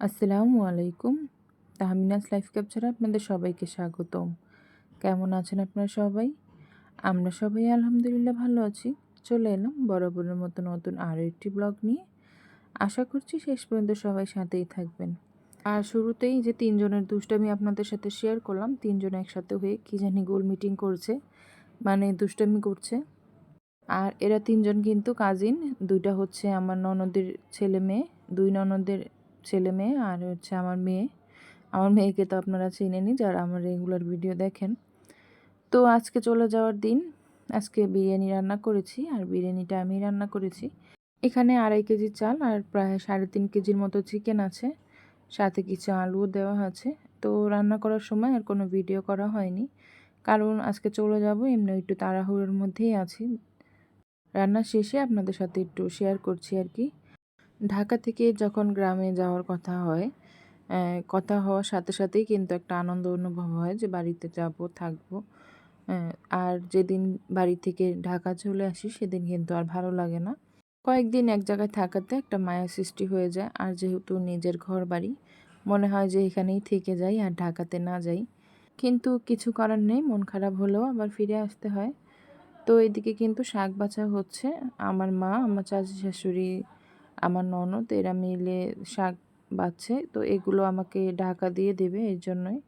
আসসালামু আলাইকুম। তাহমিনাস লাইফ ক্যাপচারে আপনাদের সবাইকে স্বাগতম। কেমন আছেন আপনারা সবাই? আমরা সবাই আলহামদুলিল্লাহ ভালো আছি। চলে এলাম বরাবরের মতো নতুন আরও একটি ব্লগ নিয়ে। আশা করছি শেষ পর্যন্ত সবাই সাথেই থাকবেন। আর শুরুতেই যে ৩ জনের দুষ্টামি আপনাদের সাথে শেয়ার করলাম, ৩ জন একসাথে হয়ে কী জানি গোল মিটিং করছে, মানে দুষ্টামি করছে। আর এরা ৩ জন কিন্তু কাজিন। ২টা হচ্ছে আমার ননদের ছেলে-মেয়ে, ২ ননদের ছেলে-মেয়ে আর হচ্ছে আমার মেয়ে। আমার মেয়েকে তো আপনারা চেনেনই যারা আমার রেগুলার ভিডিও দেখেন। তো আজকে চলে যাওয়ার দিন। আজকে বিরিয়ানি রান্না করেছি আর বিরিয়ানিটা আমিই রান্না করেছি। এখানে ২.৫ কেজি চাল আর প্রায় ৩.৫ কেজির মতো চিকেন আছে। সাথে কিছু আলুও দেওয়া আছে। তো রান্না করার সময় আর কোনো ভিডিও করা হয়নি। কারণ আজকে চলে যাব, এমনি একটু তাড়াহুড়োর মধ্যেই আছি। রান্না শেষে আপনাদের সাথে একটু শেয়ার করছি আর কি। ঢাকা থেকে যখন গ্রামে যাওয়ার কথা হয়, কথা হওয়ার সাথে সাথেই কিন্তু একটা আনন্দ অনুভব হয় যে বাড়িতে যাব, থাকবো। আর যেদিন বাড়ি থেকে ঢাকা চলে আসি সেদিন কিন্তু আর ভালো লাগে না। কয়েকদিন এক জায়গায় থাকাতে একটা মায়া সৃষ্টি হয়ে যায়। আর যেহেতু নিজের ঘর বাড়ি, মনে হয় যে এখানেই থেকে যাই আর ঢাকাতে না যাই। কিন্তু কিছু করার নেই, মন খারাপ হলেও আবার ফিরে আসতে হয়। তো এদিকে কিন্তু শাক বাছা হচ্ছে। আমার মা, আমার চাচী শাশুড়ি, আমার ননদ এরা মিলে শাক বাছছে। তো এগুলো আমাকে ঢাকা দিয়ে দেবে, এর জন্যই।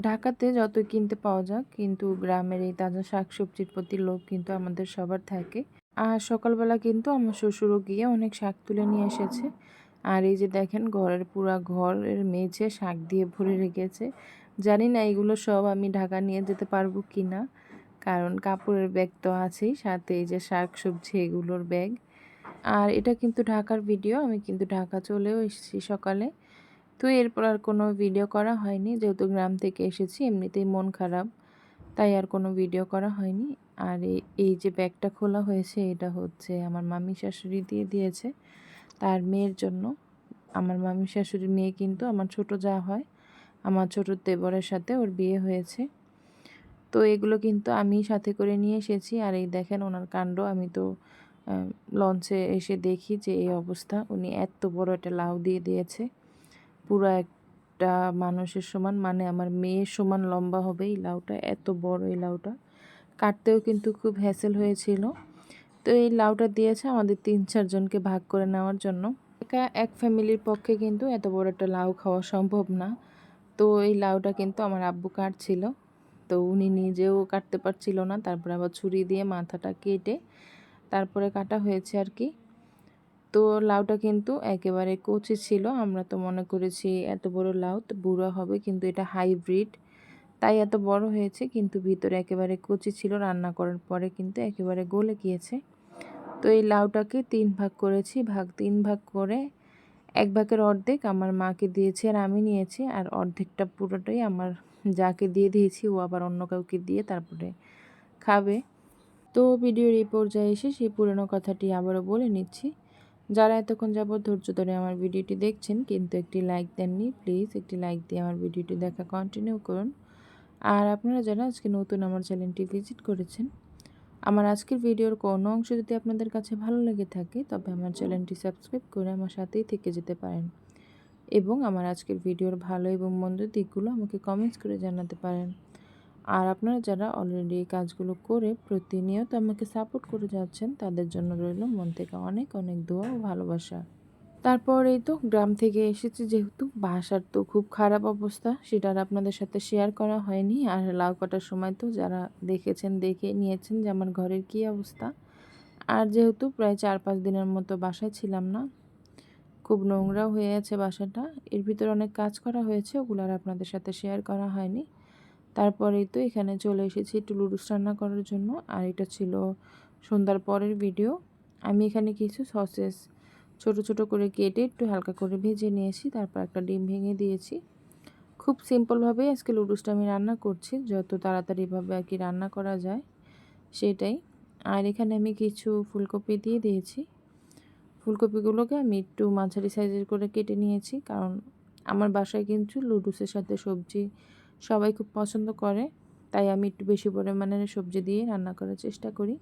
ঢাকাতে যতই কিনতে পাওয়া যাক, কিন্তু গ্রামের এই তাজা শাকসবজির প্রতি লোভ কিন্তু আমাদের সবার থাকে। আর সকালবেলা কিন্তু আমার শ্বশুরও গিয়ে অনেক শাক তুলে নিয়ে এসেছে। আর এই যে দেখেন ঘরের পুরা ঘরের মেঝে শাক দিয়ে ভরে রেখেছে। জানি না এগুলো সব আমি ঢাকা নিয়ে যেতে পারবো কি না, কারণ কাপড়ের ব্যাগ তো আছেই, সাথে এই যে শাক সবজি এগুলোর ব্যাগ। আর এটা কিন্তু ঢাকার ভিডিও, আমি কিন্তু ঢাকা চলেও এসেছি সকালে। তো এরপর আর কোনো ভিডিও করা হয়নি, যেহেতু গ্রাম থেকে এসেছি, এমনিতেই মন খারাপ, তাই আর কোনো ভিডিও করা হয়নি। আর এই যে ব্যাগটা খোলা হয়েছে, এটা হচ্ছে আমার মামি শাশুড়ি দিয়ে দিয়েছে তার মেয়ের জন্য। আমার মামি শাশুড়ির মেয়ে কিন্তু আমার ছোট যা হয়, আমার ছোট দেবরের সাথে ওর বিয়ে হয়েছে। তো এগুলো কিন্তু আমি সাথে করে নিয়ে এসেছি। আর এই দেখেন ওনার কাণ্ড, আমি তো লঞ্চে এসে দেখি যে এই অবস্থা। উনি এত বড় একটা লাউ দিয়ে দিয়েছে, পুরো একটা মানুষের সমান, মানে আমার মেয়ের সমান লম্বা হবে এই লাউটা, এত বড় এই লাউটা। কাটতেও কিন্তু খুব হ্যাসেল হয়েছিল। তো এই লাউটা দিয়েছে আমাদের ৩-৪ জনকে ভাগ করে নেওয়ার জন্য। একা এক ফ্যামিলির পক্ষে কিন্তু এত বড় একটা লাউ খাওয়া সম্ভব না। তো এই লাউটা কিন্তু আমার আব্বু কাটছিল। তো উনি নিজেও কাটতে পারছিল না, তারপরে আবার ছুরি দিয়ে মাথাটা কেটে তারপরে কাটা হয়েছে আর কি। তো লাউটা কিন্তু একেবারে কচি ছিল। আমরা তো মনে করেছি এত বড় লাউ তো বুড়া হবে, কিন্তু এটা হাইব্রিড, তাই এত বড় হয়েছে। কিন্তু ভিতরে একেবারে কচি ছিল, রান্না করার পরে কিন্তু একেবারে গলে গিয়েছে। তো এই লাউটাকে ৩ ভাগ করেছি, ৩ ভাগ করে ১ ভাগের অর্ধেক আমার মাকে দিয়েছি আর আমি নিয়েছি, আর অর্ধেকটা পুরোটাই আমার যাকে দিয়ে দিয়েছি, ও আবার অন্য কাউকে দিয়ে তারপরে খাবে। তো ভিডিওর এই পর্যায়ে এসে সেই পুরনো কথাটি আবারও বলে নিচ্ছি। যারা এতক্ষণ যাবৎ ধৈর্য ধরে আমার ভিডিওটি দেখছেন কিন্তু একটি লাইক দেননি, প্লিজ একটি লাইক দিয়ে আমার ভিডিওটি দেখা কন্টিনিউ করুন। আর আপনারা যারা আজকে নতুন আমার চ্যানেলটি ভিজিট করেছেন, আমার আজকের ভিডিওর কোনো অংশ যদি আপনাদের কাছে ভালো লেগে থাকে, তবে আমার চ্যানেলটি সাবস্ক্রাইব করে আমার সাথেই থেকে যেতে পারেন এবং আমার আজকের ভিডিওর ভালো এবং মন্দ দিকগুলো আমাকে কমেন্টস করে জানাতে পারেন। আর আপনারা যারা অলরেডি এই কাজগুলো করে প্রতিনিয়ত আমাকে সাপোর্ট করে যাচ্ছেন, তাদের জন্য রইল মন থেকে অনেক অনেক দোয়া ও ভালোবাসা। তারপর এই তো গ্রাম থেকে এসেছি, যেহেতু বাসার তো খুব খারাপ অবস্থা, সেটা আর আপনাদের সাথে শেয়ার করা হয়নি। আর লাউ কাটার সময় তো যারা দেখেছেন দেখে নিয়েছেন যে আমার ঘরের কী অবস্থা। আর যেহেতু প্রায় ৪-৫ দিনের মতো বাসায় ছিলাম না, খুব নোংরাও হয়ে আছে বাসাটা। এর ভিতরে অনেক কাজ করা হয়েছে, ওগুলো আর আপনাদের সাথে শেয়ার করা হয়নি। তারপরেই তো এখানে চলে এসেছি একটু লুডুস রান্না করার জন্য। আর এটা ছিল সন্ধ্যার পরের ভিডিও। আমি এখানে কিছু সসেস ছোট ছোট করে কেটে একটু হালকা করে ভেজে নিয়েছি, তারপর একটা ডিম ভেঙে দিয়েছি। খুব সিম্পলভাবেই আজকে লুডুসটা আমি রান্না করছি, যত তাড়াতাড়িভাবে আর কি রান্না করা যায় সেটাই। আর এখানে আমি কিছু ফুলকপি দিয়ে দিয়েছি। ফুলকপিগুলোকে আমি একটু মাঝারি সাইজের করে কেটে নিয়েছি, কারণ আমার বাসায় কিন্তু লুডুসের সাথে সবজি সবাই খুব পছন্দ করে, তাই আমি একটু বেশি পরিমাণের সবজি দিয়ে রান্না করার চেষ্টা করি।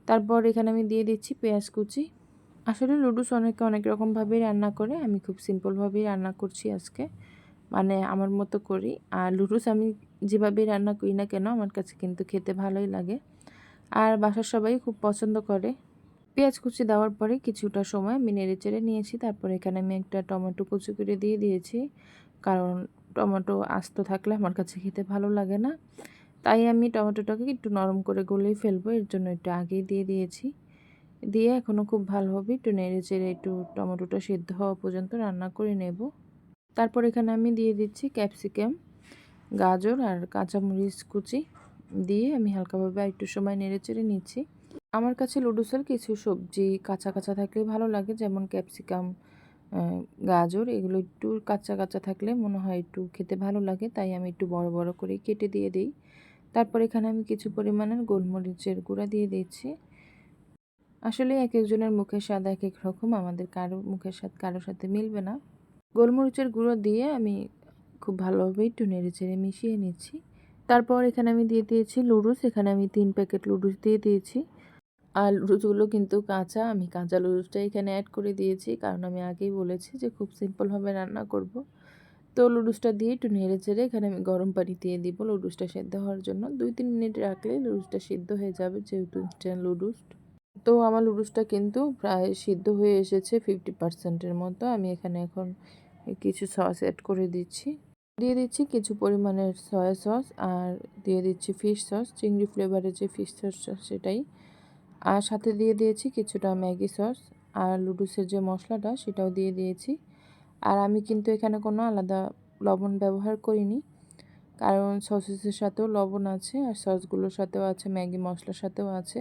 তারপর এখানে আমি দিয়ে দিচ্ছি পেঁয়াজ কুচি। আসলে লুডুস অনেকে অনেক রকমভাবেই রান্না করে। আমি খুব সিম্পলভাবেই রান্না করছি আজকে। মানে আমার মতো করি। আর লুডুস আমি যেভাবেই রান্না করি না কেন আমার কাছে কিন্তু খেতে ভালোই লাগে। আর বাসার সবাই খুব পছন্দ করে। পেঁয়াজ কুচি দেওয়ার পরে কিছুটা সময় আমি নেড়েচেড়ে নিয়েছি। তারপরে এখানে আমি একটা টমেটো কুচি করে দিয়ে দিয়েছি। কারণ টমেটো আস্ত থাকলে আমার কাছে খেতে ভালো লাগে না। তাই আমি টমেটোটাকে একটু নরম করে গলেই ফেলবো। এর জন্য একটু আগেই দিয়ে দিয়েছি। দিয়ে এখনও খুব ভালোভাবে একটু নেড়েচেড়ে একটু টমেটোটা সেদ্ধ হওয়া পর্যন্ত রান্না করে নেব। তারপর এখানে আমি দিয়ে দিচ্ছি ক্যাপসিকাম, গাজর আর কাঁচামরিচ কুচি দিয়ে আমি হালকাভাবে একটু সময় নেড়েচেড়ে নিচ্ছি। আমার কাছে লুডুসের কিছু সবজি কাঁচা কাঁচা থাকলে ভালো লাগে, যেমন ক্যাপসিকাম, গাজর এগুলো একটু কাঁচা কাঁচা থাকলে মনে হয় একটু খেতে ভালো লাগে, তাই আমি একটু বড় বড় করে কেটে দিয়ে দিই। তারপর এখানে আমি কিছু পরিমাণের গোলমরিচের গুঁড়া দিয়ে দিচ্ছি। আসলে এক একজনের মুখের স্বাদ এক এক রকম, আমাদের কারো মুখের স্বাদ কারোর সাথে মিলবে না। গোলমরিচের গুঁড়ো দিয়ে আমি খুব ভালোভাবে একটু নেড়েচেড়ে মিশিয়ে নিচ্ছি। তারপর এখানে আমি দিয়ে দিয়েছি লুডুস। এখানে আমি 3 প্যাকেট লুডুস দিয়ে দিয়েছি। আর লুডুসগুলো কিন্তু কাঁচা, আমি কাঁচা লুডুসটা এখানে অ্যাড করে দিয়েছি, কারণ আমি আগেই বলেছি যে খুব সিম্পলভাবে রান্না করব। তো লুডুসটা দিয়ে একটু নেড়েচেড়ে এখানে আমি গরম পানি দিয়ে দিব লুডুসটা সেদ্ধ হওয়ার জন্য। 2-3 মিনিট রাখলে লুডুসটা সিদ্ধ হয়ে যাবে, যেহেতু ইনস্ট্যান্ট লুডুস। তো আমার লুডুসটা কিন্তু প্রায় সিদ্ধ হয়ে এসেছে 50% এর মতো। আমি এখানে এখন কিছু সস অ্যাড করে দিচ্ছি। দিয়ে দিচ্ছি কিছু পরিমাণের সয়া সস আর দিয়ে দিচ্ছি ফিশ সস, চিংড়ি ফ্লেভারের যে ফিশ সস সেটাই। আর সাথে দিয়ে দিয়েছি কিছুটা ম্যাগি সস, আর লুডুসের যে মশলাটা সেটাও দিয়ে দিয়েছি। আর আমি কিন্তু এখানে কোনো আলাদা লবণ ব্যবহার করিনি, কারণ সসেসের সাথেও লবণ আছে আর সসগুলোর সাথেও আছে, ম্যাগি মশলার সাথেও আছে।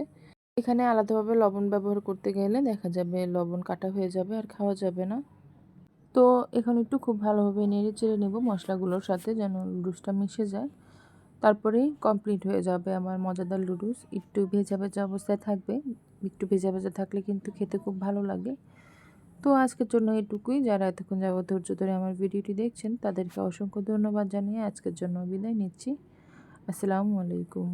এখানে আলাদাভাবে লবণ ব্যবহার করতে গেলে দেখা যাবে লবণ কাটা হয়ে যাবে আর খাওয়া যাবে না। তো এখন একটু খুব ভালোভাবে নেড়ে চেড়ে নেব মশলাগুলোর সাথে, যেন লুডুসটা মিশে যায়। তারপরেই কমপ্লিট হয়ে যাবে আমার মজাদার লুডুস। একটু ভেজা ভেজা অবস্থায় থাকবে, একটু ভেজা ভেজা থাকলে কিন্তু খেতে খুব ভালো লাগে। তো আজকের জন্য এটুকুই। যারা এতক্ষণ যাবত ধৈর্য ধরে আমার ভিডিওটি দেখছেন তাদেরকে অসংখ্য ধন্যবাদ জানিয়ে আজকের জন্য বিদায় নিচ্ছি। আসসালামু আলাইকুম।